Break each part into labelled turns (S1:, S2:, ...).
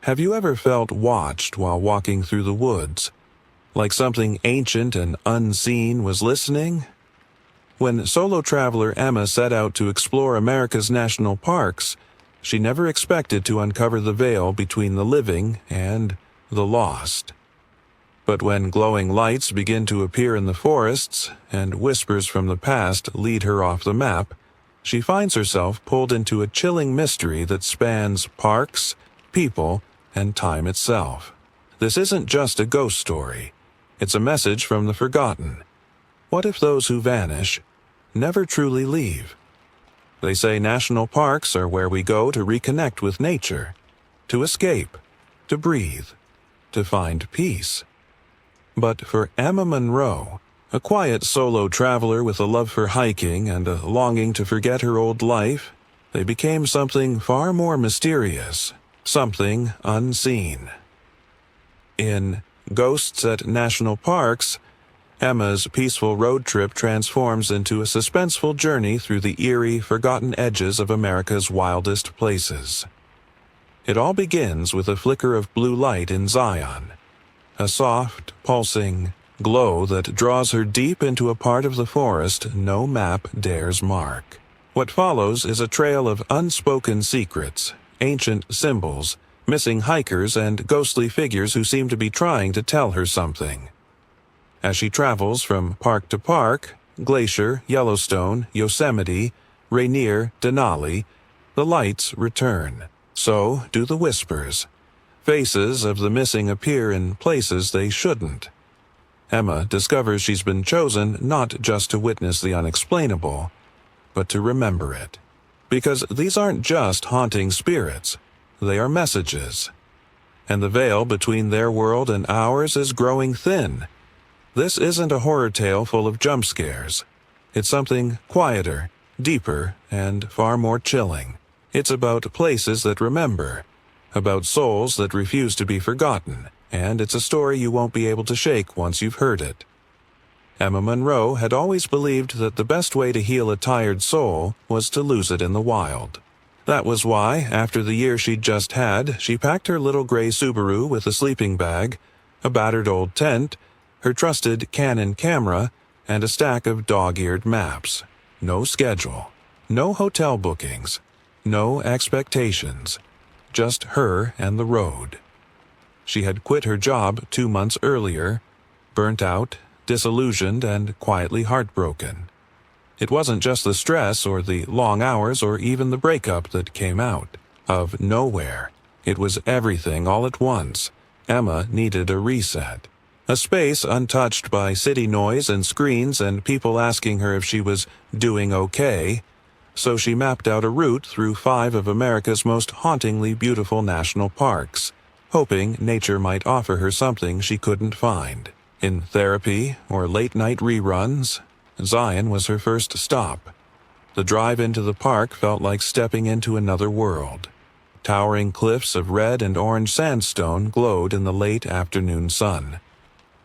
S1: Have you ever felt watched while walking through the woods? Like something ancient and unseen was listening? When solo traveler Emma set out to explore America's national parks, she never expected to uncover the veil between the living and the lost. But when glowing lights begin to appear in the forests and whispers from the past lead her off the map, she finds herself pulled into a chilling mystery that spans parks, people, and time itself. This isn't just a ghost story. It's a message from the forgotten. What if those who vanish never truly leave? They say national parks are where we go to reconnect with nature, to escape, to breathe, to find peace. But for Emma Monroe, a quiet solo traveler with a love for hiking and a longing to forget her old life, they became something far more mysterious, something unseen. In Ghosts at National Parks, Emma's peaceful road trip transforms into a suspenseful journey through the eerie, forgotten edges of America's wildest places. It all begins with a flicker of blue light in Zion, a soft, pulsing glow that draws her deep into a part of the forest no map dares mark. What follows is a trail of unspoken secrets, ancient symbols, missing hikers, and ghostly figures who seem to be trying to tell her something. As she travels from park to park, Glacier, Yellowstone, Yosemite, Rainier, Denali, the lights return. So do the whispers. Faces of the missing appear in places they shouldn't. Emma discovers she's been chosen not just to witness the unexplainable, but to remember it. Because these aren't just haunting spirits, they are messages. And the veil between their world and ours is growing thin. This isn't a horror tale full of jump scares. It's something quieter, deeper, and far more chilling. It's about places that remember, about souls that refuse to be forgotten, and it's a story you won't be able to shake once you've heard it. Emma Monroe had always believed that the best way to heal a tired soul was to lose it in the wild. That was why, after the year she'd just had, she packed her little gray Subaru with a sleeping bag, a battered old tent, her trusted Canon camera, and a stack of dog-eared maps. No schedule, no hotel bookings, no expectations, just her and the road. She had quit her job 2 months earlier, burnt out, disillusioned, and quietly heartbroken. It wasn't just the stress or the long hours or even the breakup that came out of nowhere. It was everything all at once. Emma needed a reset. A space untouched by city noise and screens and people asking her if she was doing okay. So she mapped out a route through 5 of America's most hauntingly beautiful national parks, hoping nature might offer her something she couldn't find. In therapy or late-night reruns, Zion was her first stop. The drive into the park felt like stepping into another world. Towering cliffs of red and orange sandstone glowed in the late afternoon sun.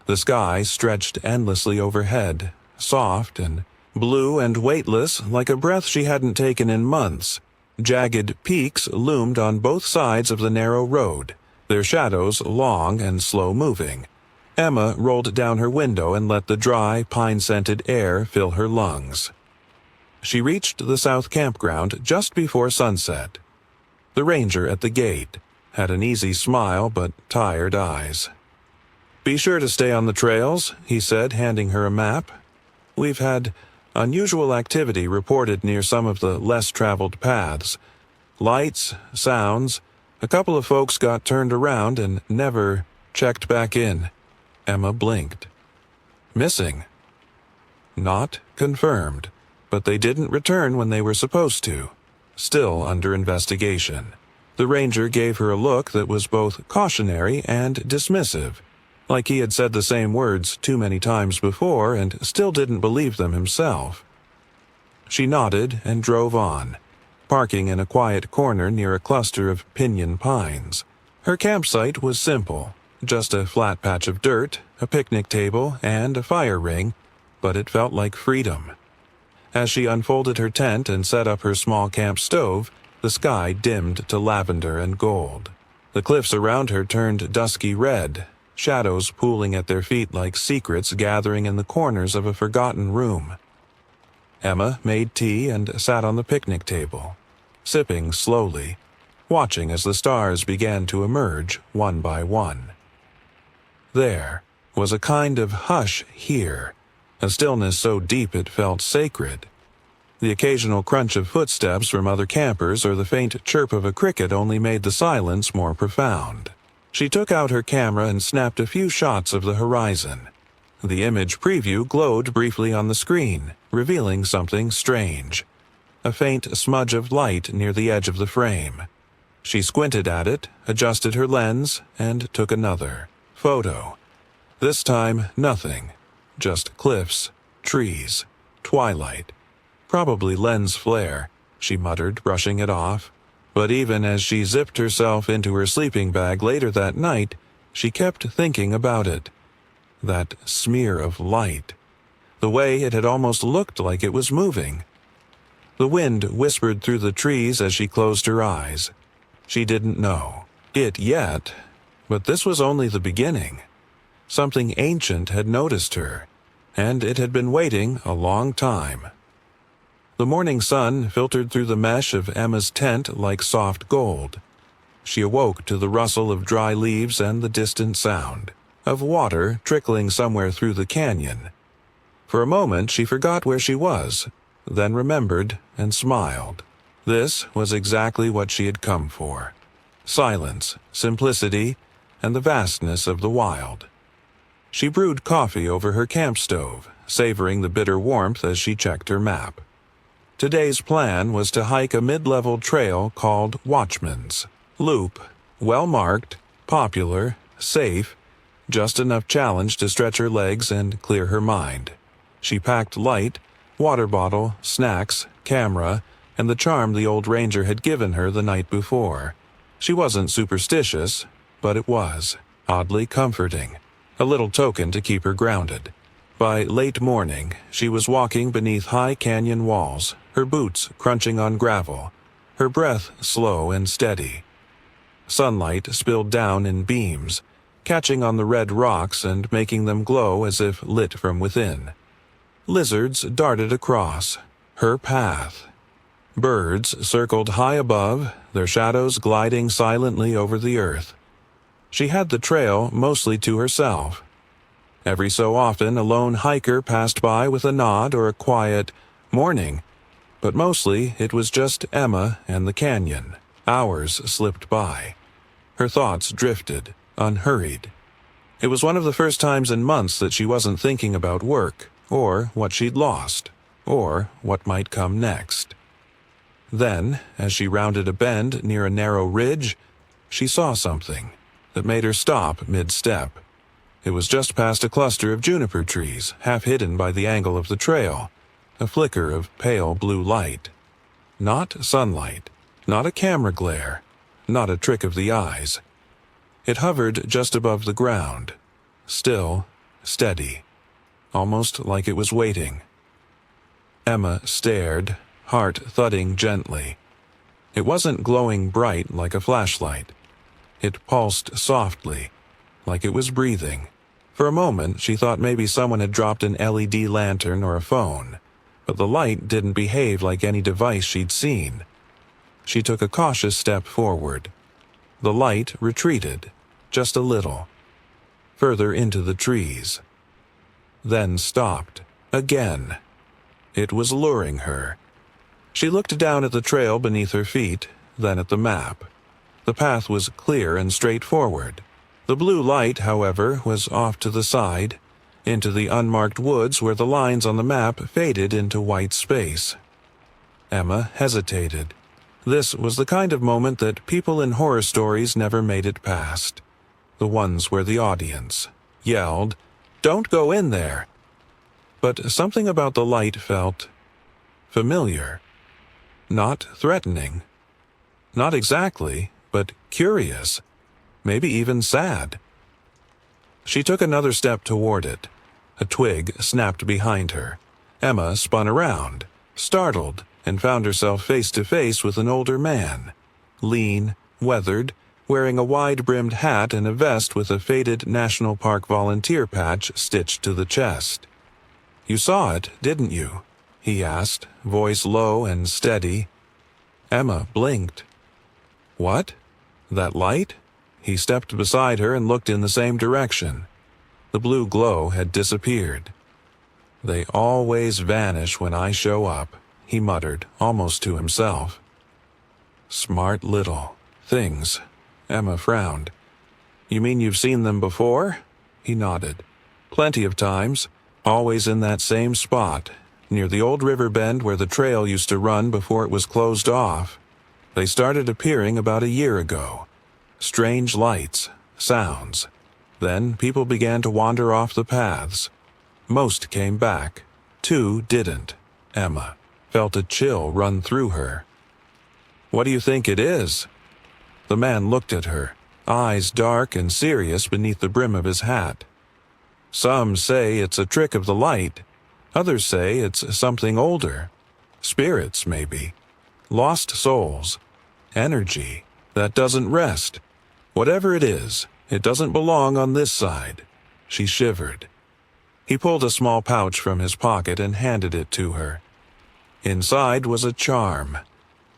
S1: The sky stretched endlessly overhead, soft and blue and weightless like a breath she hadn't taken in months. Jagged peaks loomed on both sides of the narrow road, their shadows long and slow-moving. Emma rolled down her window and let the dry, pine-scented air fill her lungs. She reached the south campground just before sunset. The ranger at the gate had an easy smile but tired eyes. "Be sure to stay on the trails," he said, handing her a map. "We've had unusual activity reported near some of the less-traveled paths. Lights, sounds. A couple of folks got turned around and never checked back in." Emma blinked. Missing. Not confirmed, but they didn't return when they were supposed to. Still under investigation. The ranger gave her a look that was both cautionary and dismissive, like he had said the same words too many times before and still didn't believe them himself. She nodded and drove on, parking in a quiet corner near a cluster of pinyon pines. Her campsite was simple. Just a flat patch of dirt, a picnic table, and a fire ring, but it felt like freedom. As she unfolded her tent and set up her small camp stove, the sky dimmed to lavender and gold. The cliffs around her turned dusky red, shadows pooling at their feet like secrets gathering in the corners of a forgotten room. Emma made tea and sat on the picnic table, sipping slowly, watching as the stars began to emerge one by one. There was a kind of hush here, a stillness so deep it felt sacred. The occasional crunch of footsteps from other campers or the faint chirp of a cricket only made the silence more profound. She took out her camera and snapped a few shots of the horizon. The image preview glowed briefly on the screen, revealing something strange. A faint smudge of light near the edge of the frame. She squinted at it, adjusted her lens, and took another photo. This time, nothing. Just cliffs, trees, twilight. Probably lens flare, she muttered, brushing it off. But even as she zipped herself into her sleeping bag later that night, she kept thinking about it. That smear of light. The way it had almost looked like it was moving. The wind whispered through the trees as she closed her eyes. She didn't know it yet, but this was only the beginning. Something ancient had noticed her, and it had been waiting a long time. The morning sun filtered through the mesh of Emma's tent like soft gold. She awoke to the rustle of dry leaves and the distant sound of water trickling somewhere through the canyon. For a moment she forgot where she was, then remembered and smiled. This was exactly what she had come for. Silence, simplicity, and the vastness of the wild. She brewed coffee over her camp stove, savoring the bitter warmth as she checked her map. Today's plan was to hike a mid-level trail called Watchman's Loop, well-marked, popular, safe, just enough challenge to stretch her legs and clear her mind. She packed light, water bottle, snacks, camera, and the charm the old ranger had given her the night before. She wasn't superstitious, but it was oddly comforting, a little token to keep her grounded. By late morning, she was walking beneath high canyon walls, her boots crunching on gravel, her breath slow and steady. Sunlight spilled down in beams, catching on the red rocks and making them glow as if lit from within. Lizards darted across her path. Birds circled high above, their shadows gliding silently over the earth. She had the trail mostly to herself. Every so often a lone hiker passed by with a nod or a quiet "morning," but mostly it was just Emma and the canyon. Hours slipped by. Her thoughts drifted, unhurried. It was one of the first times in months that she wasn't thinking about work, or what she'd lost, or what might come next. Then, as she rounded a bend near a narrow ridge, she saw something that made her stop mid-step. It was just past a cluster of juniper trees, half hidden by the angle of the trail, a flicker of pale blue light. Not sunlight, not a camera glare, not a trick of the eyes. It hovered just above the ground, still, steady, almost like it was waiting. Emma stared, heart thudding gently. It wasn't glowing bright like a flashlight. It pulsed softly, like it was breathing. For a moment, she thought maybe someone had dropped an LED lantern or a phone, but the light didn't behave like any device she'd seen. She took a cautious step forward. The light retreated, just a little, further into the trees. Then stopped, again. It was luring her. She looked down at the trail beneath her feet, then at the map. The path was clear and straightforward. The blue light, however, was off to the side, into the unmarked woods where the lines on the map faded into white space. Emma hesitated. This was the kind of moment that people in horror stories never made it past. The ones where the audience yelled, "Don't go in there!" But something about the light felt familiar. Not threatening. Not exactly, but curious. Maybe even sad. She took another step toward it. A twig snapped behind her. Emma spun around, startled, and found herself face to face with an older man. Lean, weathered, wearing a wide-brimmed hat and a vest with a faded National Park volunteer patch stitched to the chest. "You saw it, didn't you?" he asked, voice low and steady. Emma blinked. "What? That light?" He stepped beside her and looked in the same direction. The blue glow had disappeared. "They always vanish when I show up," he muttered, almost to himself. "Smart little things." Emma frowned. "You mean you've seen them before?" He nodded. "Plenty of times, always in that same spot, near the old river bend where the trail used to run before it was closed off. They started appearing about a year ago. Strange lights, sounds. Then people began to wander off the paths. Most came back. 2 didn't." Emma felt a chill run through her. "What do you think it is?" The man looked at her, eyes dark and serious beneath the brim of his hat. "Some say it's a trick of the light. Others say it's something older. Spirits, maybe. Lost souls. Energy that doesn't rest. Whatever it is, it doesn't belong on this side." She shivered. He pulled a small pouch from his pocket and handed it to her. Inside was a charm.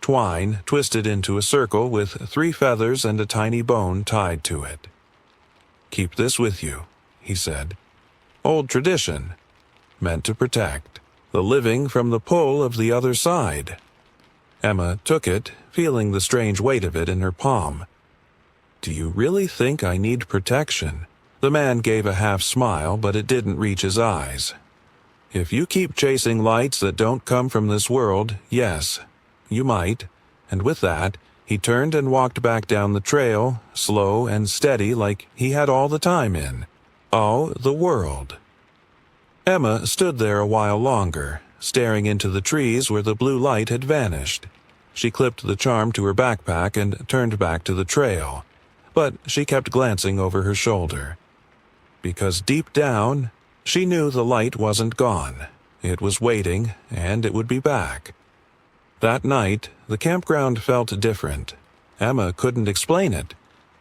S1: Twine twisted into a circle with 3 feathers and a tiny bone tied to it. "Keep this with you," he said. "Old tradition. Meant to protect the living from the pull of the other side." Emma took it, feeling the strange weight of it in her palm. "Do you really think I need protection?" The man gave a half smile, but it didn't reach his eyes. "If you keep chasing lights that don't come from this world, yes, you might." And with that, he turned and walked back down the trail, slow and steady like he had all the time in. All the world. Emma stood there a while longer, staring into the trees where the blue light had vanished. She clipped the charm to her backpack and turned back to the trail, but she kept glancing over her shoulder. Because deep down, she knew the light wasn't gone. It was waiting, and it would be back. That night, the campground felt different. Emma couldn't explain it.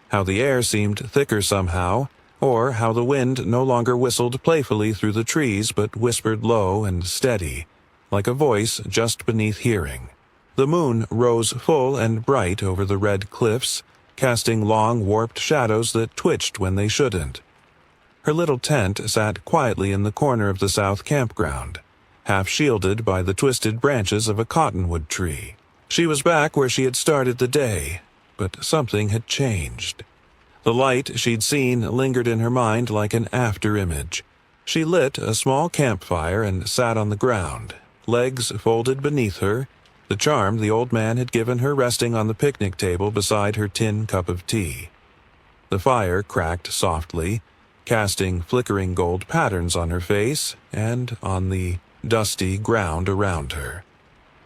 S1: How the air seemed thicker somehow, or how the wind no longer whistled playfully through the trees but whispered low and steady, like a voice just beneath hearing. The moon rose full and bright over the red cliffs, casting long warped shadows that twitched when they shouldn't. Her little tent sat quietly in the corner of the south campground, half shielded by the twisted branches of a cottonwood tree. She was back where she had started the day, but something had changed. The light she'd seen lingered in her mind like an after-image. She lit a small campfire and sat on the ground, legs folded beneath her, the charm the old man had given her resting on the picnic table beside her tin cup of tea. The fire cracked softly, casting flickering gold patterns on her face and on the dusty ground around her.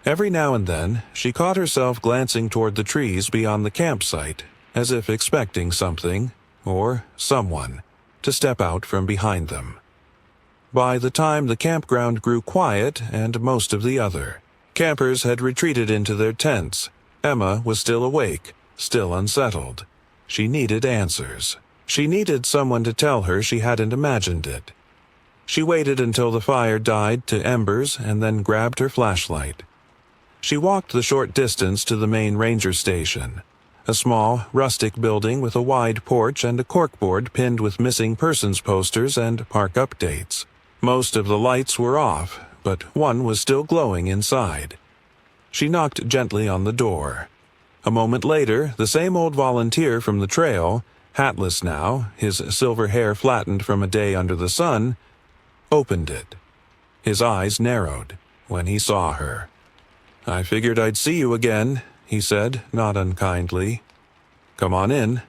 S1: Every now and then, she caught herself glancing toward the trees beyond the campsite, as if expecting something, or someone, to step out from behind them. By the time the campground grew quiet and most of the other campers had retreated into their tents, Emma was still awake, still unsettled. She needed answers. She needed someone to tell her she hadn't imagined it. She waited until the fire died to embers and then grabbed her flashlight. She walked the short distance to the main ranger station, a small, rustic building with a wide porch and a corkboard pinned with missing persons posters and park updates. Most of the lights were off, but one was still glowing inside. She knocked gently on the door. A moment later, the same old volunteer from the trail, hatless now, his silver hair flattened from a day under the sun, opened it. His eyes narrowed when he saw her. "I figured I'd see you again," he said, not unkindly. "Come on in."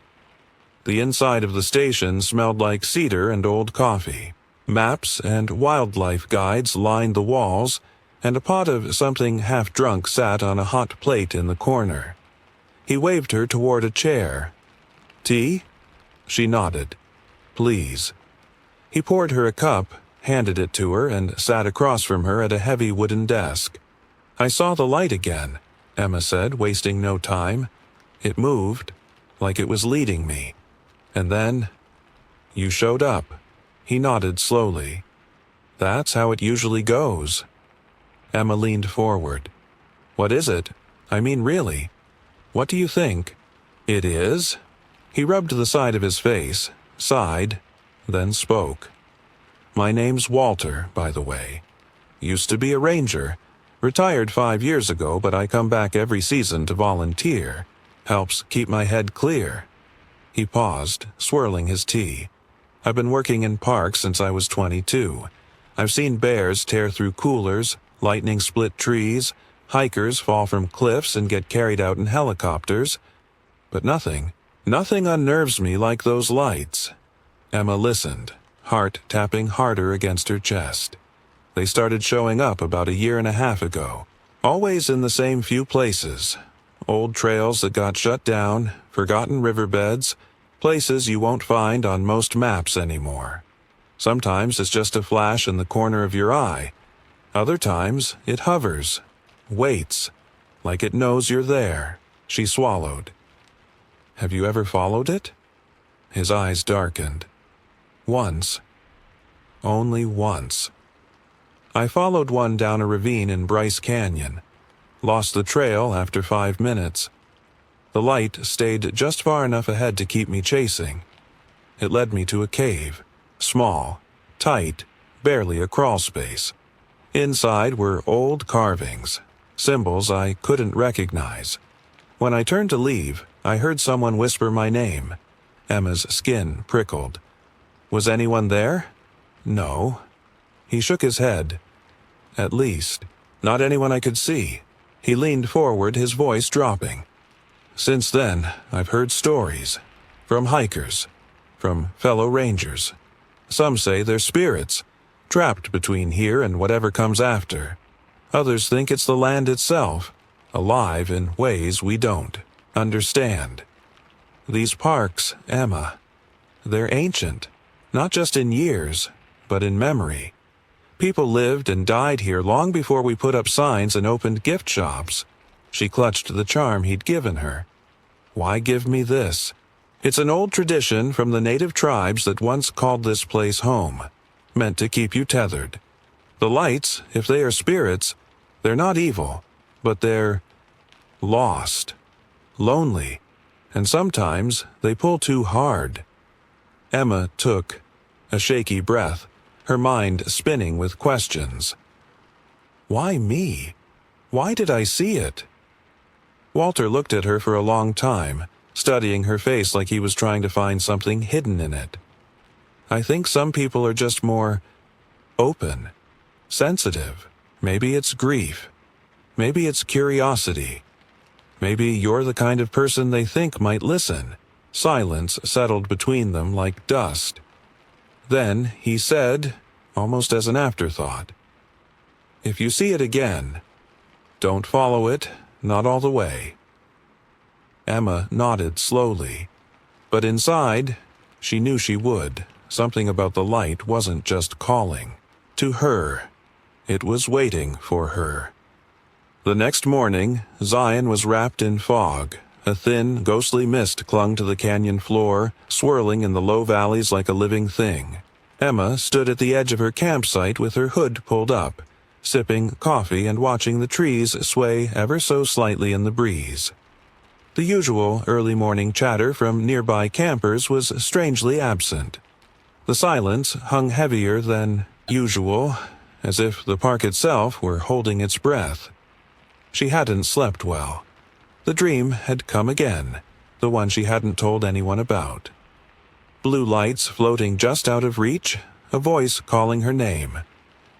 S1: The inside of the station smelled like cedar and old coffee. Maps and wildlife guides lined the walls, and a pot of something half-drunk sat on a hot plate in the corner. He waved her toward a chair. "Tea?" She nodded. "Please." He poured her a cup, handed it to her, and sat across from her at a heavy wooden desk. "I saw the light again," Emma said, wasting no time. "It moved, like it was leading me. And then, you showed up. He nodded slowly. That's how it usually goes. Emma leaned forward. What is it? I mean, really? What do you think? It is? He rubbed the side of his face, sighed, then spoke. My name's Walter, by the way. Used to be a ranger. Retired 5 years ago, but I come back every season to volunteer. Helps keep my head clear. He paused, swirling his tea. I've been working in parks since I was 22. I've seen bears tear through coolers, lightning split trees, hikers fall from cliffs and get carried out in helicopters. But nothing unnerves me like those lights. Emma listened, heart tapping harder against her chest. They started showing up about 1.5 years ago. Always in the same few places. Old trails that got shut down, forgotten riverbeds, places you won't find on most maps anymore. Sometimes it's just a flash in the corner of your eye. Other times it hovers, waits, like it knows you're there. She swallowed. Have you ever followed it? His eyes darkened. Once. Only once. I followed one down a ravine in Bryce Canyon. Lost the trail after 5 minutes. The light stayed just far enough ahead to keep me chasing. It led me to a cave. Small, tight, barely a crawl space. Inside were old carvings, symbols I couldn't recognize. When I turned to leave, I heard someone whisper my name. Emma's skin prickled. Was anyone there? No. He shook his head. At least, not anyone I could see. He leaned forward, his voice dropping. Since then, I've heard stories. From hikers. From fellow rangers. Some say they're spirits, trapped between here and whatever comes after. Others think it's the land itself, alive in ways we don't understand. These parks, Emma, they're ancient, not just in years, but in memory. People lived and died here long before we put up signs and opened gift shops. She clutched the charm he'd given her. Why give me this? It's an old tradition from the native tribes that once called this place home, meant to keep you tethered. The lights, if they are spirits, they're not evil, but they're lost, lonely, and sometimes they pull too hard. Emma took a shaky breath, her mind spinning with questions. Why me? Why did I see it? Walter looked at her for a long time, studying her face like he was trying to find something hidden in it. I think some people are just more open, sensitive. Maybe it's grief. Maybe it's curiosity. Maybe you're the kind of person they think might listen. Silence settled between them like dust. Then he said, almost as an afterthought, if you see it again, don't follow it, not all the way. Emma nodded slowly, but inside, she knew she would. Something about the light wasn't just calling. To her, it was waiting for her. The next morning, Zion was wrapped in fog. A thin, ghostly mist clung to the canyon floor, swirling in the low valleys like a living thing. Emma stood at the edge of her campsite with her hood pulled up, sipping coffee and watching the trees sway ever so slightly in the breeze. The usual early morning chatter from nearby campers was strangely absent. The silence hung heavier than usual, as if the park itself were holding its breath. She hadn't slept well. The dream had come again, the one she hadn't told anyone about. Blue lights floating just out of reach, a voice calling her name.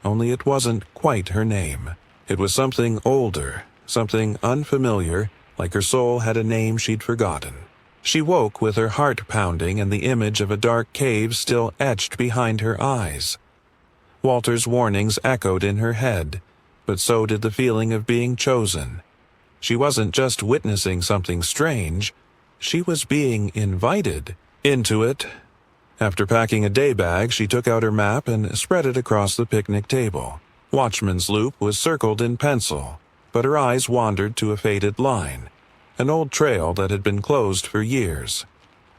S1: Only it wasn't quite her name. It was something older, something unfamiliar, like her soul had a name she'd forgotten. She woke with her heart pounding and the image of a dark cave still etched behind her eyes. Walter's warnings echoed in her head, but so did the feeling of being chosen. She wasn't just witnessing something strange, she was being invited into it. After packing a day bag, she took out her map and spread it across the picnic table. Watchman's Loop was circled in pencil, but her eyes wandered to a faded line. an old trail that had been closed for years.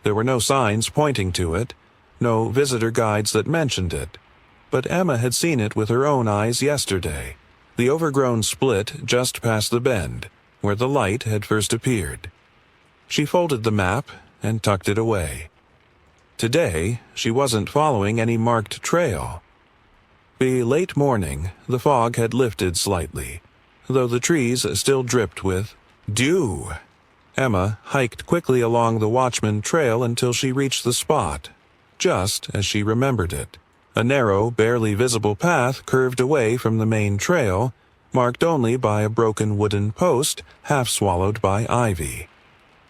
S1: There were no signs pointing to it, no visitor guides that mentioned it, but Emma had seen it with her own eyes yesterday, the overgrown split just past the bend, where the light had first appeared. She folded the map and tucked it away. Today, she wasn't following any marked trail. By late morning, the fog had lifted slightly, though the trees still dripped with dew. Emma hiked quickly along the Watchman Trail until she reached the spot, just as she remembered it. A narrow, barely visible path curved away from the main trail, marked only by a broken wooden post half swallowed by ivy.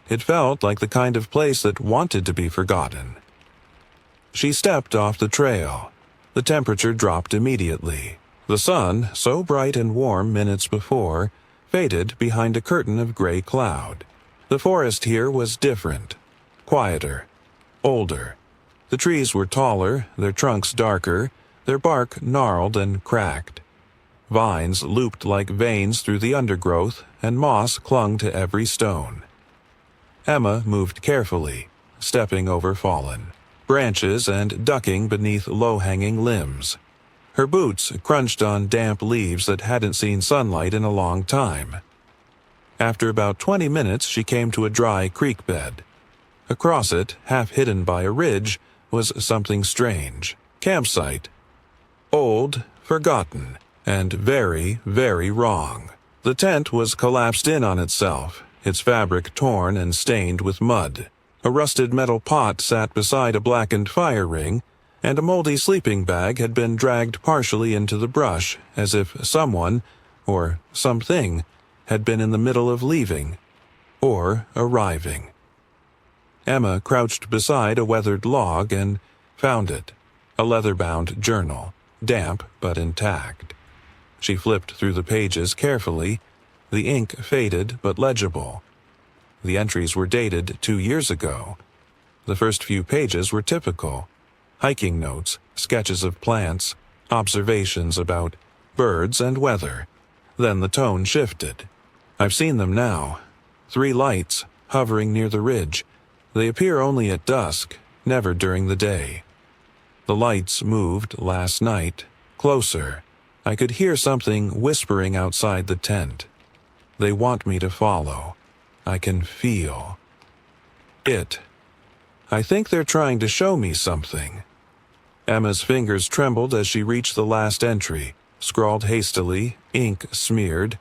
S1: It felt like the kind of place that wanted to be forgotten. She stepped off the trail. The temperature dropped immediately. The sun, so bright and warm minutes before, faded behind a curtain of gray cloud. The forest here was different, quieter, older. The trees were taller, their trunks darker, their bark gnarled and cracked. Vines looped like veins through the undergrowth, and moss clung to every stone. Emma moved carefully, stepping over fallen branches and ducking beneath low-hanging limbs. Her boots crunched on damp leaves that hadn't seen sunlight in a long time. After about 20 minutes, she came to a dry creek bed. Across it, half hidden by a ridge, was something strange. Campsite. Old, forgotten, and very, very wrong. The tent was collapsed in on itself, its fabric torn and stained with mud. A rusted metal pot sat beside a blackened fire ring, and a moldy sleeping bag had been dragged partially into the brush, as if someone, or something, had been in the middle of leaving, or arriving. Emma crouched beside a weathered log and found it, a leather-bound journal, damp but intact. She flipped through the pages carefully, the ink faded but legible. The entries were dated 2 years ago. The first few pages were typical. Hiking notes, sketches of plants, observations about birds and weather. Then the tone shifted. I've seen them now. 3 lights, hovering near the ridge. They appear only at dusk, never during the day. The lights moved last night, closer. I could hear something whispering outside the tent. They want me to follow. I can feel it. I think they're trying to show me something. Emma's fingers trembled as she reached the last entry, scrawled hastily, ink smeared.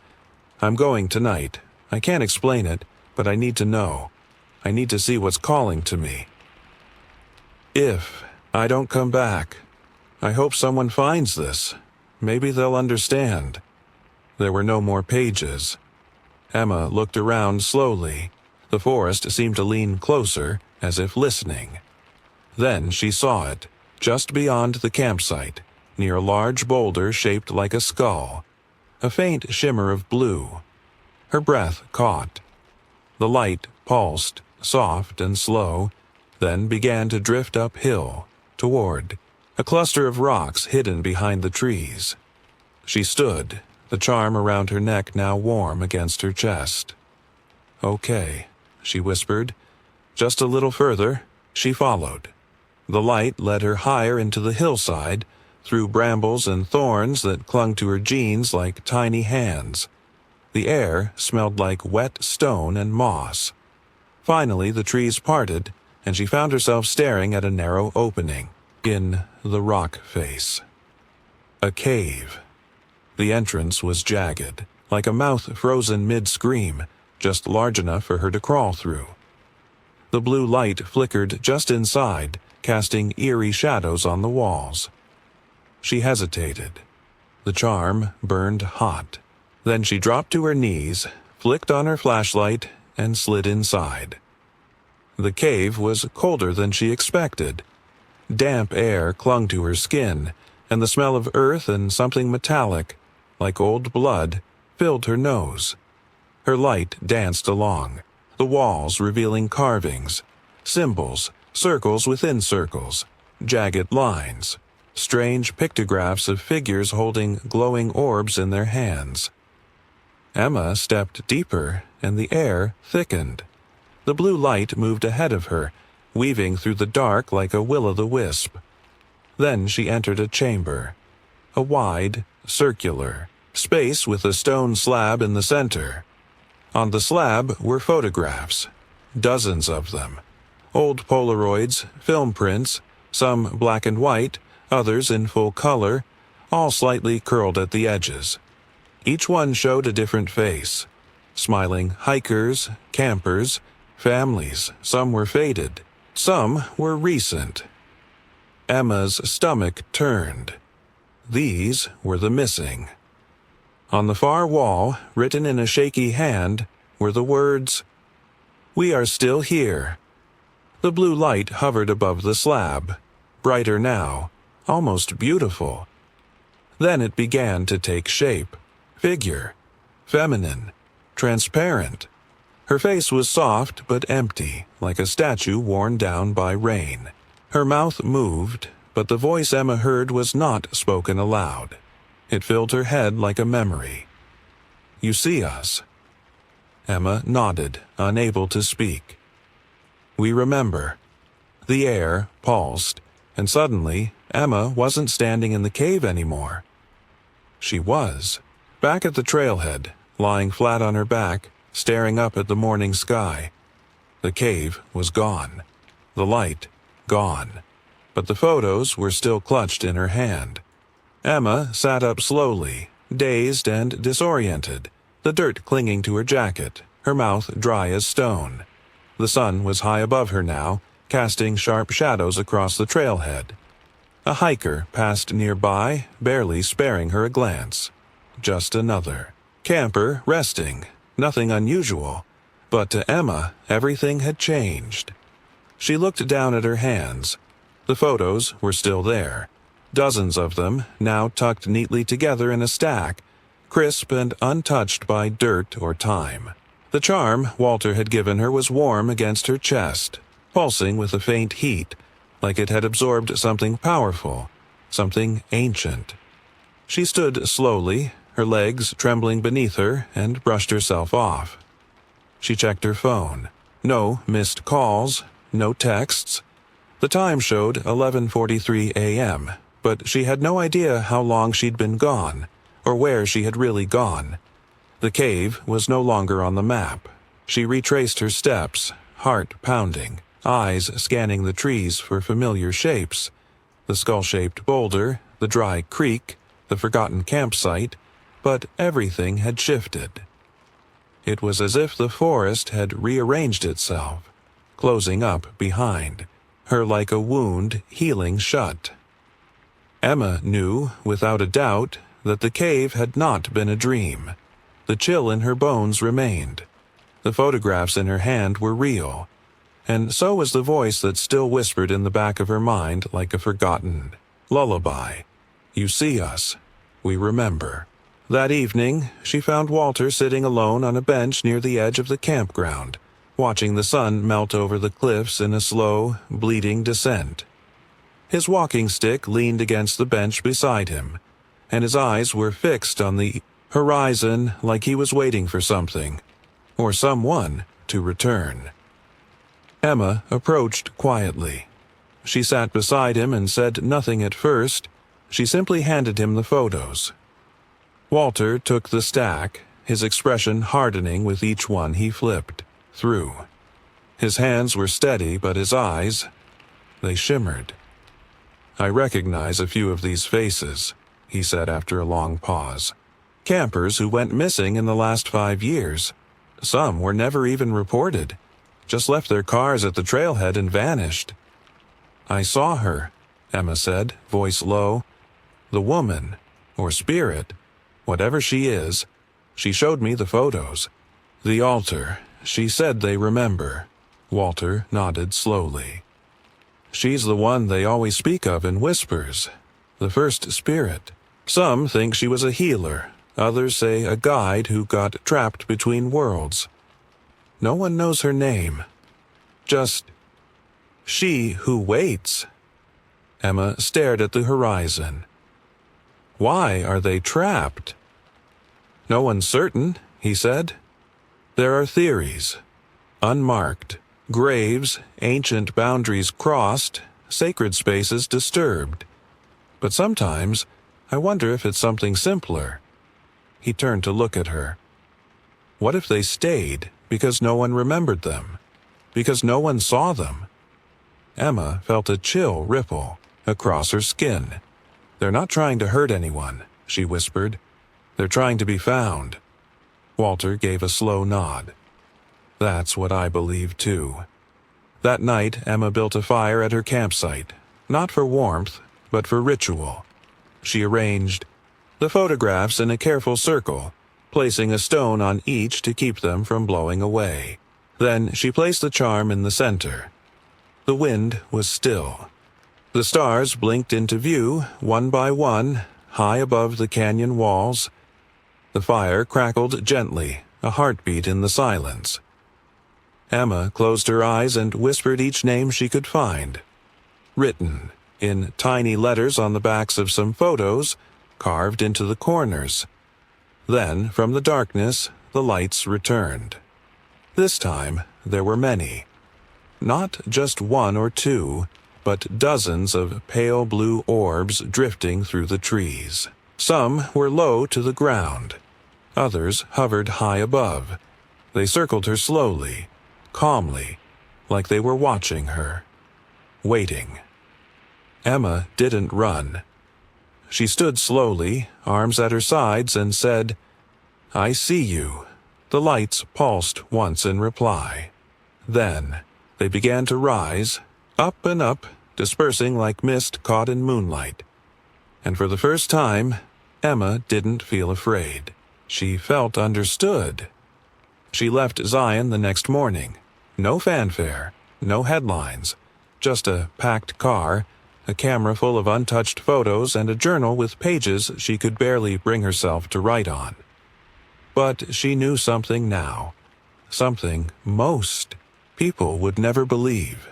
S1: I'm going tonight. I can't explain it, but I need to know. I need to see what's calling to me. If I don't come back, I hope someone finds this. Maybe they'll understand. There were no more pages. Emma looked around slowly. The forest seemed to lean closer, as if listening. Then she saw it, just beyond the campsite, near a large boulder shaped like a skull. A faint shimmer of blue. Her breath caught. The light pulsed, soft and slow, then began to drift uphill, toward a cluster of rocks hidden behind the trees. She stood, the charm around her neck now warm against her chest. Okay, she whispered. Just a little further. She followed. The light led her higher into the hillside, through brambles and thorns that clung to her jeans like tiny hands. The air smelled like wet stone and moss. Finally, the trees parted, and she found herself staring at a narrow opening in the rock face. A cave. The entrance was jagged, like a mouth frozen mid-scream, just large enough for her to crawl through. The blue light flickered just inside, casting eerie shadows on the walls. She hesitated. The charm burned hot. Then she dropped to her knees, flicked on her flashlight, and slid inside. The cave was colder than she expected. Damp air clung to her skin, and the smell of earth and something metallic, like old blood, filled her nose. Her light danced along, the walls revealing carvings, symbols, circles within circles, jagged lines, strange pictographs of figures holding glowing orbs in their hands. Emma stepped deeper, and the air thickened. The blue light moved ahead of her, weaving through the dark like a will-o'-the-wisp. Then she entered a chamber. A wide, circular space with a stone slab in the center. On the slab were photographs, dozens of them. Old Polaroids, film prints, some black and white, others in full color, all slightly curled at the edges. Each one showed a different face. Smiling hikers, campers, families. Some were faded. Some were recent. Emma's stomach turned. These were the missing. On the far wall, written in a shaky hand, were the words, "We are still here." The blue light hovered above the slab, brighter now, almost beautiful. Then it began to take shape, figure, feminine, transparent. Her face was soft but empty, like a statue worn down by rain. Her mouth moved, but the voice Emma heard was not spoken aloud. It filled her head like a memory. "You see us?" Emma nodded, unable to speak. "We remember." The air pulsed, and suddenly Emma wasn't standing in the cave anymore. She was, back at the trailhead, lying flat on her back, staring up at the morning sky. The cave was gone. The light gone. But the photos were still clutched in her hand. Emma sat up slowly, dazed and disoriented, the dirt clinging to her jacket, her mouth dry as stone. The sun was high above her now, casting sharp shadows across the trailhead. A hiker passed nearby, barely sparing her a glance. Just another camper resting, nothing unusual, but to Emma everything had changed. She looked down at her hands. The photos were still there, dozens of them, now tucked neatly together in a stack, crisp and untouched by dirt or time. The charm Walter had given her was warm against her chest, pulsing with a faint heat, like it had absorbed something powerful, something ancient. She stood slowly, her legs trembling beneath her, and brushed herself off. She checked her phone. No missed calls, no texts. The time showed 11:43 a.m., but she had no idea how long she'd been gone, or where she had really gone. The cave was no longer on the map. She retraced her steps, heart pounding, eyes scanning the trees for familiar shapes. The skull-shaped boulder, the dry creek, the forgotten campsite, but everything had shifted. It was as if the forest had rearranged itself, closing up behind, her like a wound healing shut. Emma knew, without a doubt, that the cave had not been a dream. The chill in her bones remained. The photographs in her hand were real, and so was the voice that still whispered in the back of her mind like a forgotten lullaby. "You see us. We remember." That evening, she found Walter sitting alone on a bench near the edge of the campground, watching the sun melt over the cliffs in a slow, bleeding descent. His walking stick leaned against the bench beside him, and his eyes were fixed on the horizon like he was waiting for something, or someone, to return. Emma approached quietly. She sat beside him and said nothing at first. She simply handed him the photos. Walter took the stack, his expression hardening with each one he flipped through. His hands were steady, but his eyes, they shimmered. "I recognize a few of these faces," he said after a long pause. "Campers who went missing in the last 5 years. Some were never even reported, just left their cars at the trailhead and vanished." "I saw her," Emma said, voice low. "The woman, or spirit, whatever she is, she showed me the photos. The altar, she said they remember." Walter nodded slowly. "She's the one they always speak of in whispers, the first spirit. Some think she was a healer, others say a guide who got trapped between worlds. No one knows her name. Just, she who waits." Emma stared at the horizon. "Why are they trapped?" "No one's certain," he said. "There are theories. Unmarked. Graves, ancient boundaries crossed, sacred spaces disturbed. But sometimes, I wonder if it's something simpler." He turned to look at her. What if they stayed because no one remembered them? Because no one saw them? Emma felt a chill ripple across her skin. "They're not trying to hurt anyone," she whispered. "They're trying to be found." Walter gave a slow nod. "That's what I believe too." That night, Emma built a fire at her campsite, not for warmth, but for ritual. She arranged the photographs in a careful circle, placing a stone on each to keep them from blowing away. Then she placed the charm in the center. The wind was still. The stars blinked into view, one by one, high above the canyon walls. The fire crackled gently, a heartbeat in the silence. Emma closed her eyes and whispered each name she could find. Written, in tiny letters on the backs of some photos, carved into the corners. Then, from the darkness, the lights returned. This time, there were many. Not just one or two, but dozens of pale blue orbs drifting through the trees. Some were low to the ground. Others hovered high above. They circled her slowly, calmly, like they were watching her, waiting. Emma didn't run. She stood slowly, arms at her sides, and said, "I see you." The lights pulsed once in reply. Then they began to rise, up and up, dispersing like mist caught in moonlight. And for the first time, Emma didn't feel afraid. She felt understood. She left Zion the next morning. No fanfare, no headlines, just a packed car, a camera full of untouched photos, and a journal with pages she could barely bring herself to write on. But she knew something now, something most people would never believe,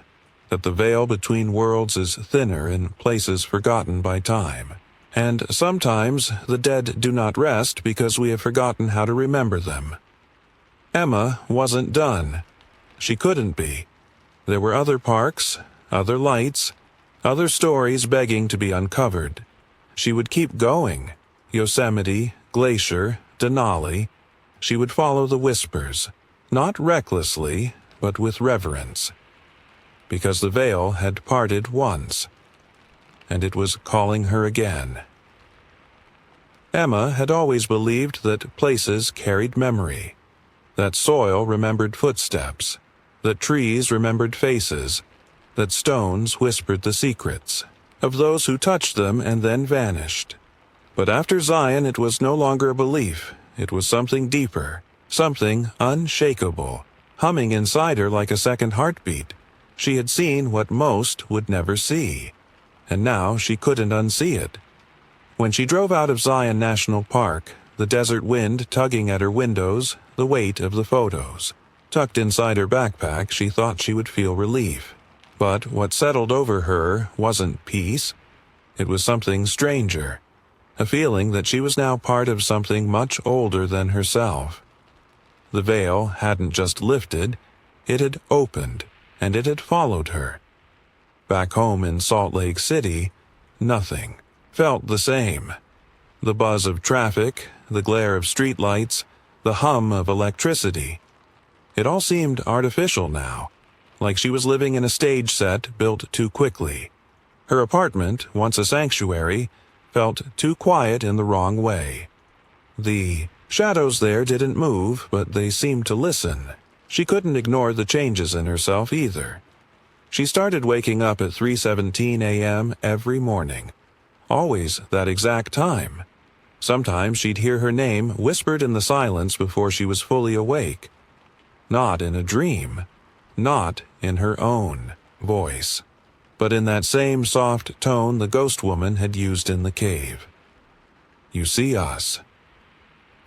S1: that the veil between worlds is thinner in places forgotten by time. And sometimes the dead do not rest because we have forgotten how to remember them. Emma wasn't done. She couldn't be. There were other parks, other lights, other stories begging to be uncovered. She would keep going. Yosemite, Glacier, Denali. She would follow the whispers, not recklessly, but with reverence. Because the veil had parted once, and it was calling her again. Emma had always believed that places carried memory, that soil remembered footsteps, that trees remembered faces, that stones whispered the secrets of those who touched them and then vanished. But after Zion, it was no longer a belief. It was something deeper, something unshakable, humming inside her like a second heartbeat. She had seen what most would never see, and now she couldn't unsee it. When she drove out of Zion National Park, the desert wind tugging at her windows, the weight of the photos. Tucked inside her backpack, she thought she would feel relief. But what settled over her wasn't peace. It was something stranger, a feeling that she was now part of something much older than herself. The veil hadn't just lifted, it had opened, and it had followed her. Back home in Salt Lake City, nothing felt the same. The buzz of traffic, the glare of streetlights, the hum of electricity. It all seemed artificial now, like she was living in a stage set built too quickly. Her apartment, once a sanctuary, felt too quiet in the wrong way. The shadows there didn't move, but they seemed to listen. She couldn't ignore the changes in herself either. She started waking up at 3:17 a.m. every morning. Always that exact time. Sometimes she'd hear her name whispered in the silence before she was fully awake. Not in a dream. Not in her own voice, but in that same soft tone the ghost woman had used in the cave. "You see us."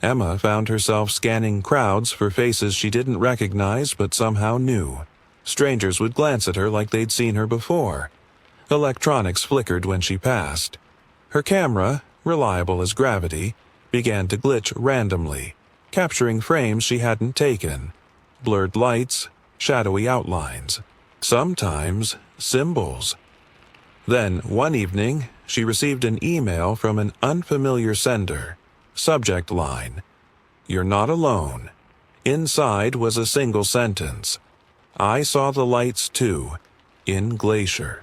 S1: Emma found herself scanning crowds for faces she didn't recognize but somehow knew. Strangers would glance at her like they'd seen her before. Electronics flickered when she passed. Her camera, reliable as gravity, began to glitch randomly, capturing frames she hadn't taken, blurred lights, shadowy outlines, sometimes symbols. Then, one evening, she received an email from an unfamiliar sender. Subject line: "You're not alone." Inside was a single sentence: "I saw the lights too, in Glacier.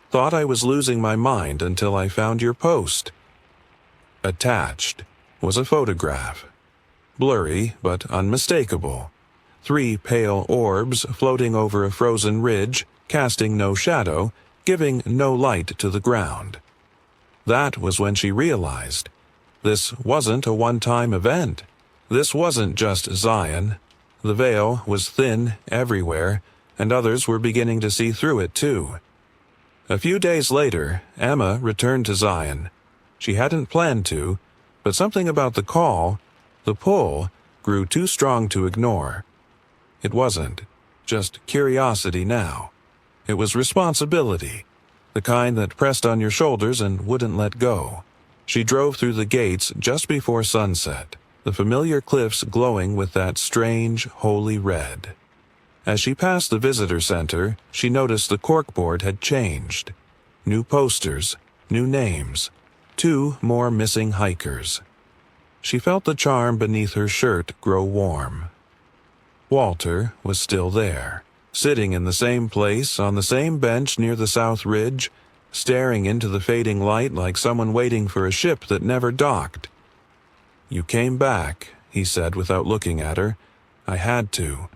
S1: Thought I was losing my mind until I found your post." Attached was a photograph. Blurry but unmistakable. 3 pale orbs floating over a frozen ridge, casting no shadow, giving no light to the ground. That was when she realized this wasn't a one-time event. This wasn't just Zion. The veil was thin everywhere, and others were beginning to see through it too. A few days later, Emma returned to Zion. She hadn't planned to, but something about the call, the pull, grew too strong to ignore. It wasn't just curiosity now. It was responsibility, the kind that pressed on your shoulders and wouldn't let go. She drove through the gates just before sunset, the familiar cliffs glowing with that strange, holy red. As she passed the visitor center, she noticed the corkboard had changed. New posters, new names, 2 more missing hikers. She felt the charm beneath her shirt grow warm. Walter was still there, sitting in the same place on the same bench near the south ridge, staring into the fading light like someone waiting for a ship that never docked. "You came back," he said without looking at her. "I had to."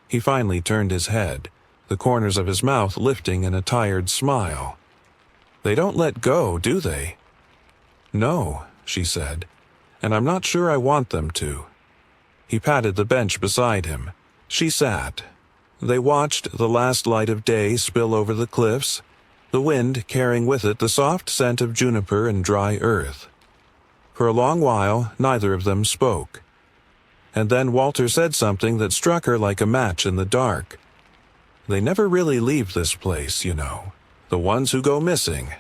S1: He finally turned his head, the corners of his mouth lifting in a tired smile. "They don't let go, do they?" "No," she said, "and I'm not sure I want them to." He patted the bench beside him. She sat. They watched the last light of day spill over the cliffs, the wind carrying with it the soft scent of juniper and dry earth. For a long while, neither of them spoke. And then Walter said something that struck her like a match in the dark. "They never really leave this place, you know. The ones who go missing.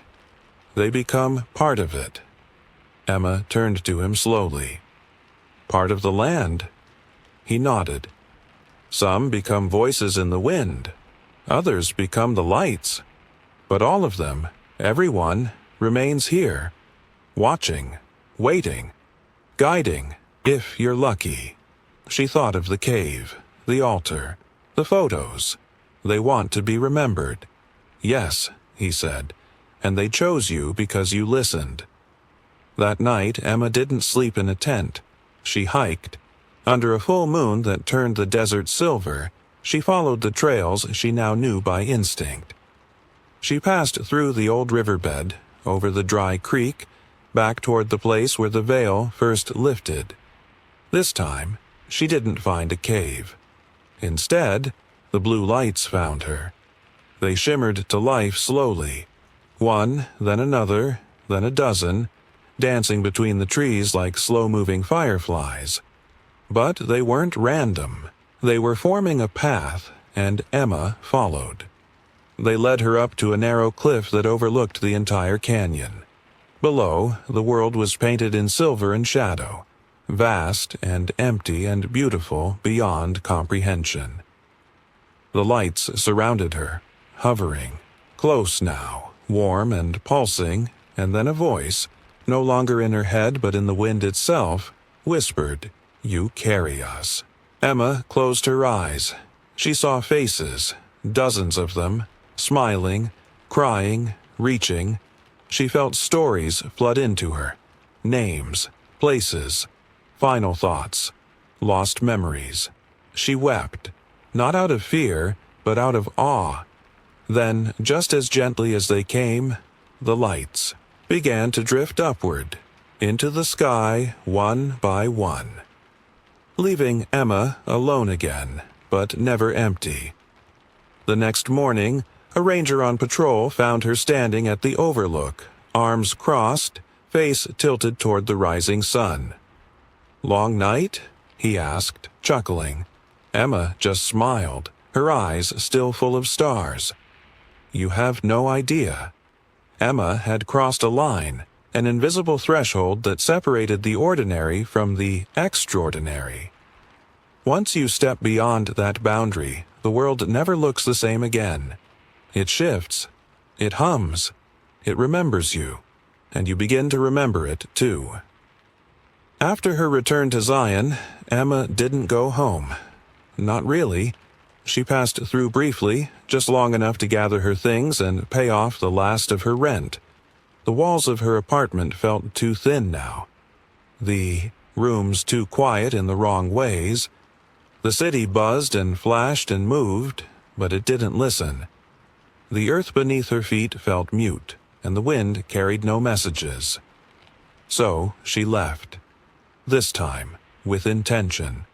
S1: They become part of it." Emma turned to him slowly. "Part of the land?" He nodded. "Some become voices in the wind. Others become the lights. But all of them, everyone, remains here. Watching, waiting, guiding, if you're lucky." She thought of the cave, the altar, the photos. "They want to be remembered." "Yes," he said, "and they chose you because you listened." That night, Emma didn't sleep in a tent. She hiked. Under a full moon that turned the desert silver, she followed the trails she now knew by instinct. She passed through the old riverbed, over the dry creek, back toward the place where the veil first lifted. This time, she didn't find a cave. Instead, the blue lights found her. They shimmered to life slowly. One, then another, then a dozen, dancing between the trees like slow-moving fireflies. But they weren't random. They were forming a path, and Emma followed. They led her up to a narrow cliff that overlooked the entire canyon. Below, the world was painted in silver and shadow, vast and empty and beautiful beyond comprehension. The lights surrounded her, hovering, close now, warm and pulsing, and then a voice, no longer in her head but in the wind itself, whispered, "You carry us." Emma closed her eyes. She saw faces, dozens of them, smiling, crying, reaching. She felt stories flood into her. Names, places, final thoughts, lost memories. She wept, not out of fear, but out of awe. Then, just as gently as they came, the lights began to drift upward, into the sky, one by one, leaving Emma alone again, but never empty. The next morning, a ranger on patrol found her standing at the overlook, arms crossed, face tilted toward the rising sun. "Long night?" he asked, chuckling. Emma just smiled, her eyes still full of stars. "You have no idea." Emma had crossed a line. an invisible threshold that separated the ordinary from the extraordinary. Once you step beyond that boundary, the world never looks the same again. It shifts, it hums, it remembers you, and you begin to remember it too. After her return to Zion, Emma didn't go home. Not really. She passed through briefly, just long enough to gather her things and pay off the last of her rent. The walls of her apartment felt too thin now. The rooms too quiet in the wrong ways. The city buzzed and flashed and moved, but it didn't listen. The earth beneath her feet felt mute, and the wind carried no messages. So she left. This time, with intention.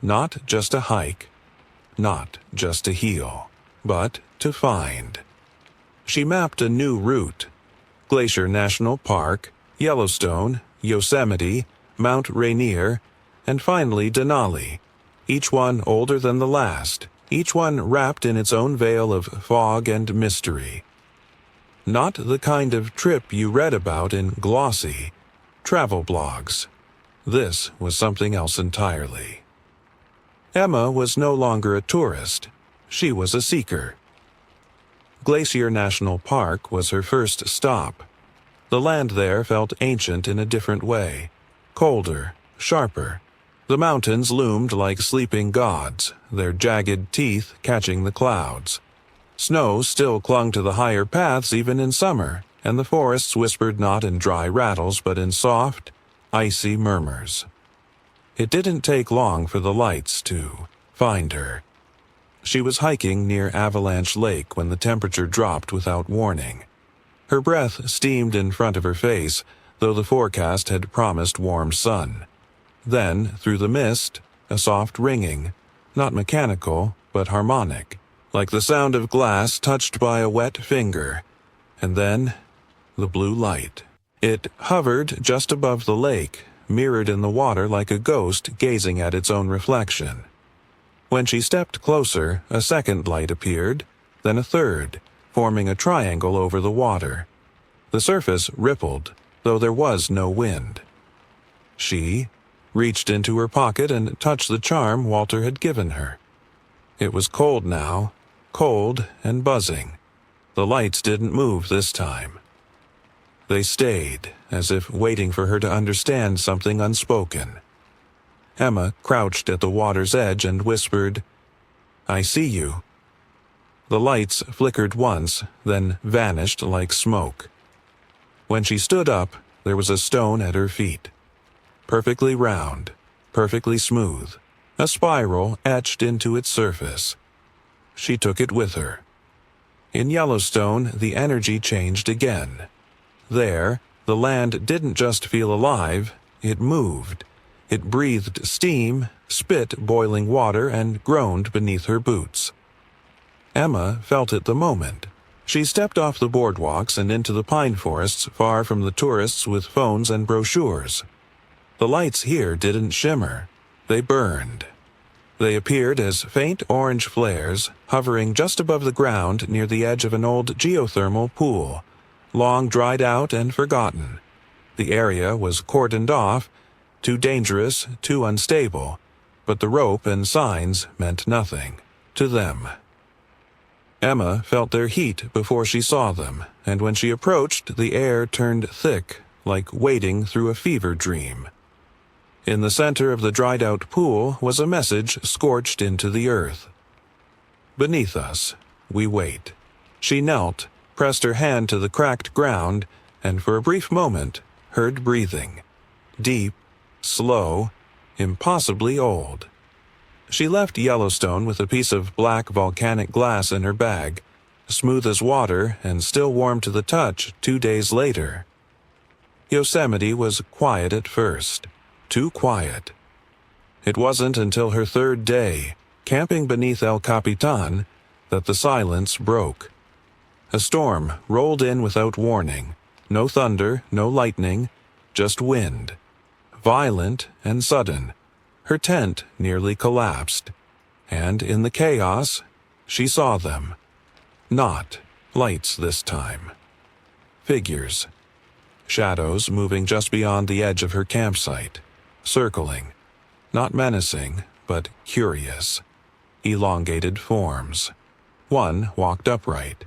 S1: Not just a hike, not just to heal, but to find. She mapped a new route: Glacier National Park, Yellowstone, Yosemite, Mount Rainier, and finally Denali, each one older than the last, each one wrapped in its own veil of fog and mystery. Not the kind of trip you read about in glossy travel blogs. This was something else entirely. Emma was no longer a tourist. She was a seeker. Glacier National Park was her first stop. The land there felt ancient in a different way, colder, sharper. The mountains loomed like sleeping gods, their jagged teeth catching the clouds. Snow still clung to the higher paths even in summer, and the forests whispered not in dry rattles but in soft, icy murmurs. It didn't take long for the lights to find her. She was hiking near Avalanche Lake when the temperature dropped without warning. Her breath steamed in front of her face, though the forecast had promised warm sun. Then, through the mist, a soft ringing, not mechanical, but harmonic, like the sound of glass touched by a wet finger. And then, the blue light. It hovered just above the lake, mirrored in the water like a ghost gazing at its own reflection. When she stepped closer, a second light appeared, then a third, forming a triangle over the water. The surface rippled, though there was no wind. She reached into her pocket and touched the charm Walter had given her. It was cold now, cold and buzzing. The lights didn't move this time. They stayed, as if waiting for her to understand something unspoken. Emma crouched at the water's edge and whispered, "I see you." The lights flickered once, then vanished like smoke. When she stood up, there was a stone at her feet. Perfectly round, perfectly smooth, a spiral etched into its surface. She took it with her. In Yellowstone, the energy changed again. There, the land didn't just feel alive, it moved. It breathed steam, spit boiling water, and groaned beneath her boots. Emma felt it the moment. She stepped off the boardwalks and into the pine forests far from the tourists with phones and brochures. The lights here didn't shimmer. They burned. They appeared as faint orange flares, hovering just above the ground near the edge of an old geothermal pool, long dried out and forgotten. The area was cordoned off, too dangerous, too unstable, but the rope and signs meant nothing to them. Emma felt their heat before she saw them, and when she approached, the air turned thick, like wading through a fever dream. In the center of the dried-out pool was a message scorched into the earth. "Beneath us, we wait." She knelt, pressed her hand to the cracked ground, and for a brief moment heard breathing. Deep, slow, impossibly old. She left Yellowstone with a piece of black volcanic glass in her bag, smooth as water and still warm to the touch 2 days later. Yosemite was quiet at first, too quiet. It wasn't until her third day, camping beneath El Capitan, that the silence broke. A storm rolled in without warning. No thunder, no lightning, just wind. Violent and sudden. Her tent nearly collapsed. And in the chaos, she saw them. Not lights this time. Figures. shadows moving just beyond the edge of her campsite, circling, not menacing, but curious, elongated forms. One walked upright.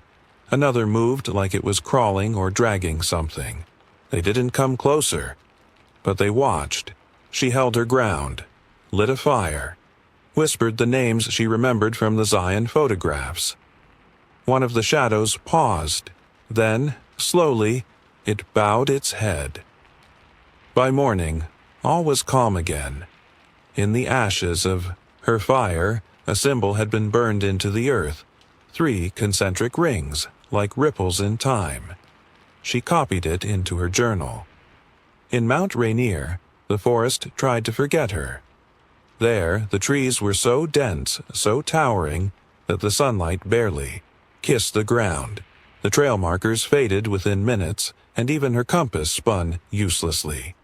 S1: Another moved like it was crawling or dragging something. They didn't come closer, but they watched. She held her ground, lit a fire, whispered the names she remembered from the Zion photographs. One of the shadows paused. Then, slowly, it bowed its head. By morning, all was calm again. In the ashes of her fire, a symbol had been burned into the earth, 3 concentric rings, like ripples in time. She copied it into her journal. In Mount Rainier, the forest tried to forget her. There, the trees were so dense, so towering, that the sunlight barely kissed the ground. The trail markers faded within minutes, and even her compass spun uselessly.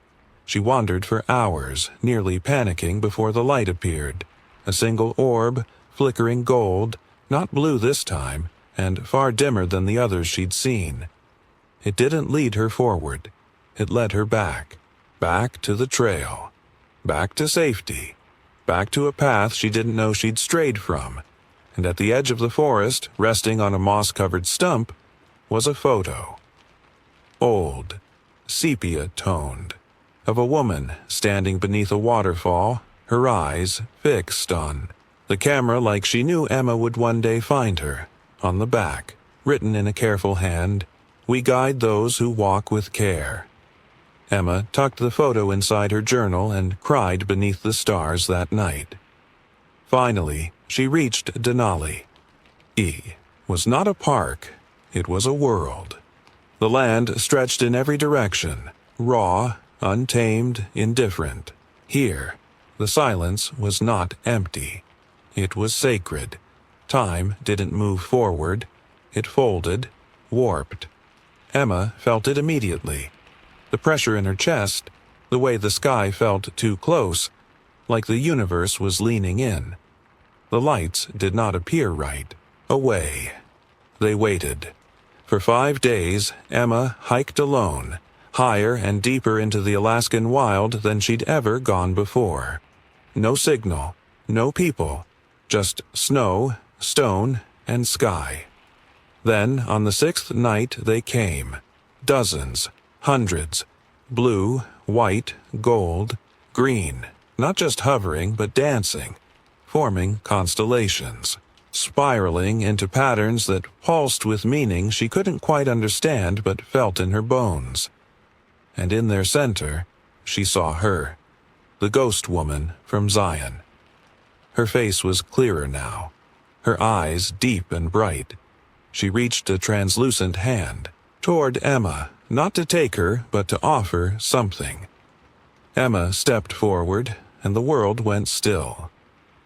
S1: She wandered for hours, nearly panicking before the light appeared. A single orb, flickering gold, not blue this time, and far dimmer than the others she'd seen. It didn't lead her forward. It led her back to the trail, back to safety, back to a path she didn't know she'd strayed from. And at the edge of the forest, resting on a moss-covered stump, was a photo. Old, sepia-toned, of a woman standing beneath a waterfall, her eyes fixed on the camera like she knew Emma would one day find her. On the back, written in a careful hand, "We guide those who walk with care." Emma tucked the photo inside her journal and cried beneath the stars that night. Finally, she reached Denali. It was not a park, it was a world. The land stretched in every direction, raw, untamed, indifferent. Here, the silence was not empty. It was sacred. Time didn't move forward. It folded, warped. Emma felt it immediately. The pressure in her chest, the way the sky felt too close, like the universe was leaning in. The lights did not appear right. Away. They waited. For 5 days, Emma hiked alone, higher and deeper into the Alaskan wild than she'd ever gone before. No signal, no people, just snow, stone, and sky. Then, on the 6th night, they came. Dozens, hundreds, blue, white, gold, green, not just hovering but dancing, forming constellations, spiraling into patterns that pulsed with meaning she couldn't quite understand but felt in her bones. And in their center, she saw her, the ghost woman from Zion. Her face was clearer now, her eyes deep and bright. She reached a translucent hand toward Emma, not to take her, but to offer something. Emma stepped forward, and the world went still.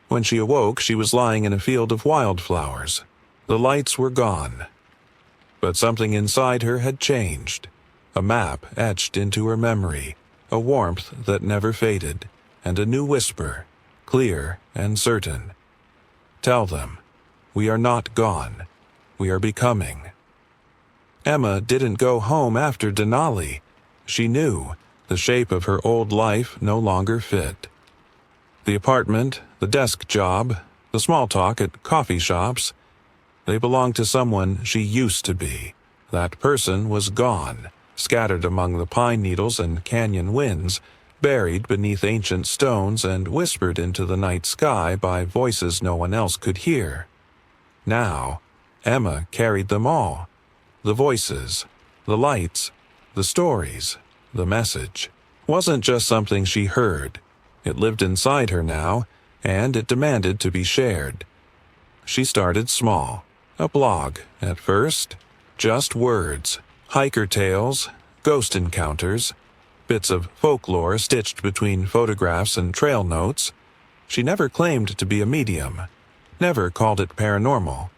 S1: When she awoke, she was lying in a field of wildflowers. The lights were gone. But something inside her had changed. A map etched into her memory, a warmth that never faded, and a new whisper, clear and certain. Tell them, we are not gone. We are becoming. Emma didn't go home after Denali. She knew the shape of her old life no longer fit. The apartment, the desk job, the small talk at coffee shops, they belonged to someone she used to be. That person was gone, scattered among the pine needles and canyon winds, buried beneath ancient stones and whispered into the night sky by voices no one else could hear. Now, Emma carried them all. The voices, the lights, the stories, the message. Wasn't just something she heard. It lived inside her now, and it demanded to be shared. She started small. A blog, at first. Just words, hiker tales, ghost encounters, bits of folklore stitched between photographs and trail notes. She never claimed to be a medium, never called it paranormal.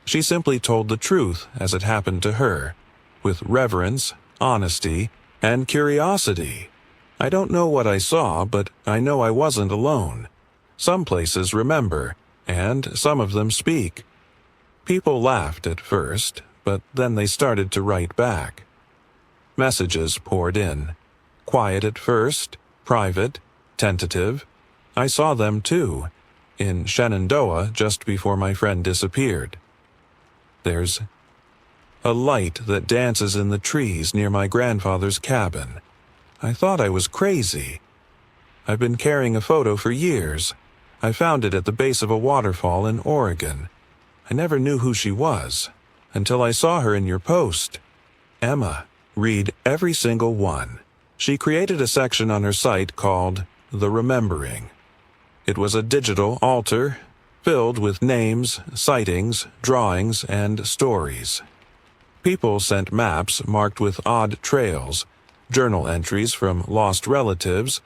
S1: She simply told the truth as it happened to her, with reverence, honesty, and curiosity. I don't know what I saw, but I know I wasn't alone. Some places remember, and some of them speak. People laughed at first, but then they started to write back. Messages poured in. Quiet at first, private, tentative. I saw them too, in Shenandoah just before my friend disappeared. There's a light that dances in the trees near my grandfather's cabin. I thought I was crazy. I've been carrying a photo for years. I found it at the base of a waterfall in Oregon. I never knew who she was, until I saw her in your post. Emma, read every single one. She created a section on her site called The Remembering. It was a digital altar filled with names, sightings, drawings, and stories. People sent maps marked with odd trails, journal entries from lost relatives,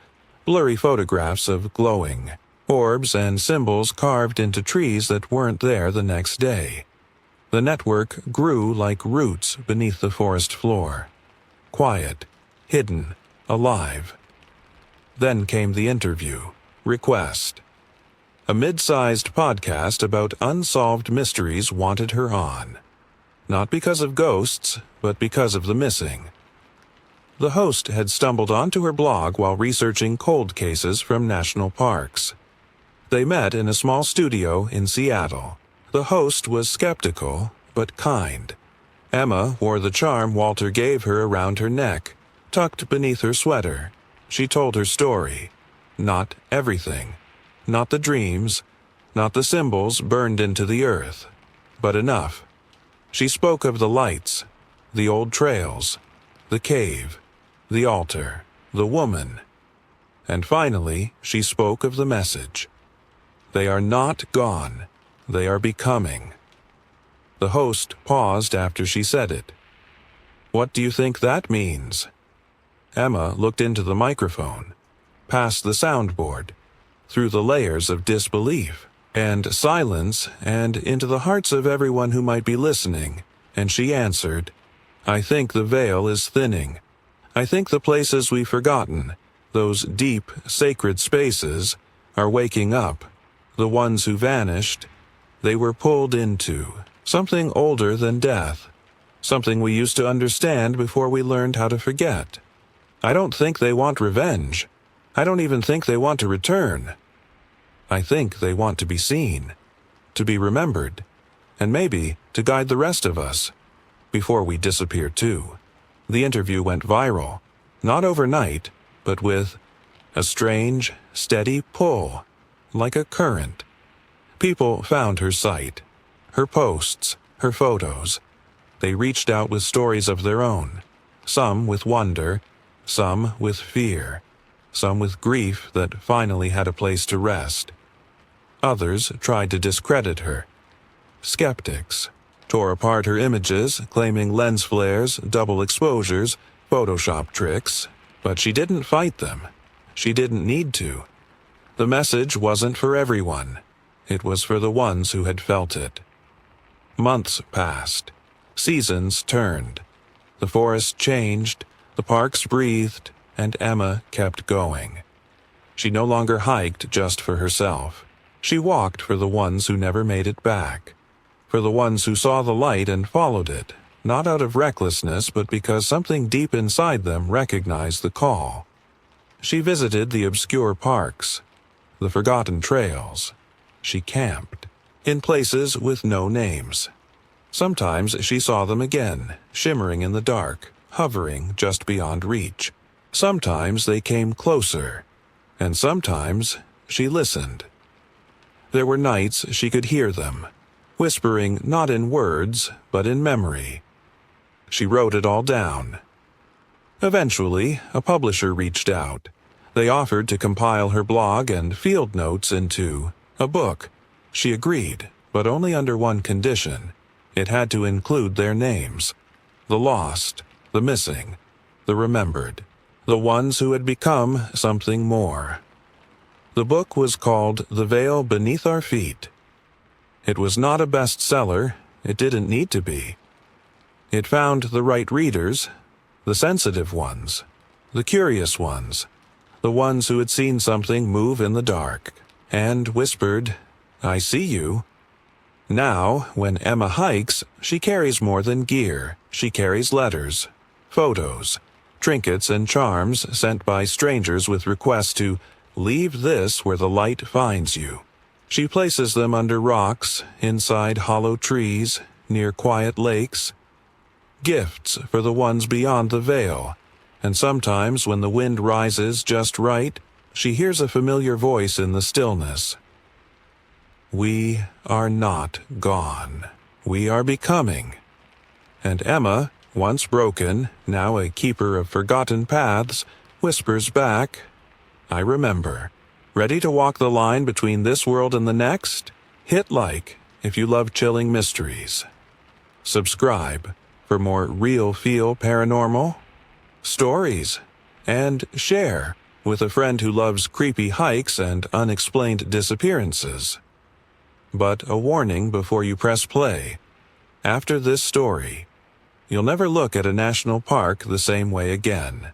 S1: blurry photographs of glowing orbs, and symbols carved into trees that weren't there the next day. The network grew like roots beneath the forest floor. Quiet, hidden, alive. Then came the interview. Request. A mid-sized podcast about unsolved mysteries wanted her on. Not because of ghosts, but because of the missing. The host had stumbled onto her blog while researching cold cases from national parks. They met in a small studio in Seattle. The host was skeptical, but kind. Emma wore the charm Walter gave her around her neck, tucked beneath her sweater. She told her story. Not everything. Not the dreams. Not the symbols burned into the earth. But enough. She spoke of the lights, the old trails, the cave, the altar, the woman. And finally, she spoke of the message. They are not gone. They are becoming. The host paused after she said it. What do you think that means? Emma looked into the microphone, past the soundboard, through the layers of disbelief and silence and into the hearts of everyone who might be listening, and she answered, I think the veil is thinning. I think the places we've forgotten, those deep, sacred spaces, are waking up. The ones who vanished, they were pulled into something older than death, something we used to understand before we learned how to forget. I don't think they want revenge. I don't even think they want to return. I think they want to be seen, to be remembered, and maybe to guide the rest of us, before we disappear too. The interview went viral, not overnight, but with a strange, steady pull, like a current. People found her site, her posts, her photos. They reached out with stories of their own, some with wonder, some with fear, some with grief that finally had a place to rest. Others tried to discredit her. Skeptics tore apart her images, claiming lens flares, double exposures, Photoshop tricks, but she didn't fight them. She didn't need to. The message wasn't for everyone. It was for the ones who had felt it. Months passed. Seasons turned. The forest changed, the parks breathed, and Emma kept going. She no longer hiked just for herself. She walked for the ones who never made it back. For the ones who saw the light and followed it, not out of recklessness but because something deep inside them recognized the call. She visited the obscure parks, the forgotten trails. She camped, in places with no names. Sometimes she saw them again, shimmering in the dark, hovering just beyond reach. Sometimes they came closer, and sometimes she listened. There were nights she could hear them, whispering not in words, but in memory. She wrote it all down. Eventually, a publisher reached out. They offered to compile her blog and field notes into a book. She agreed, but only under one condition. It had to include their names. The lost, the missing, the remembered, the ones who had become something more. The book was called The Veil Beneath Our Feet. It was not a bestseller. It didn't need to be. It found the right readers, the sensitive ones, the curious ones, the ones who had seen something move in the dark, and whispered, I see you. Now, when Emma hikes, she carries more than gear. She carries letters, photos, trinkets and charms sent by strangers with requests to leave this where the light finds you. She places them under rocks, inside hollow trees, near quiet lakes. Gifts for the ones beyond the veil, and sometimes when the wind rises just right, she hears a familiar voice in the stillness. We are not gone. We are becoming. And Emma, once broken, now a keeper of forgotten paths, whispers back, I remember. Ready to walk the line between this world and the next? Hit like if you love chilling mysteries. Subscribe for more real feel paranormal stories, and share with a friend who loves creepy hikes and unexplained disappearances. But a warning before you press play. After this story, you'll never look at a national park the same way again.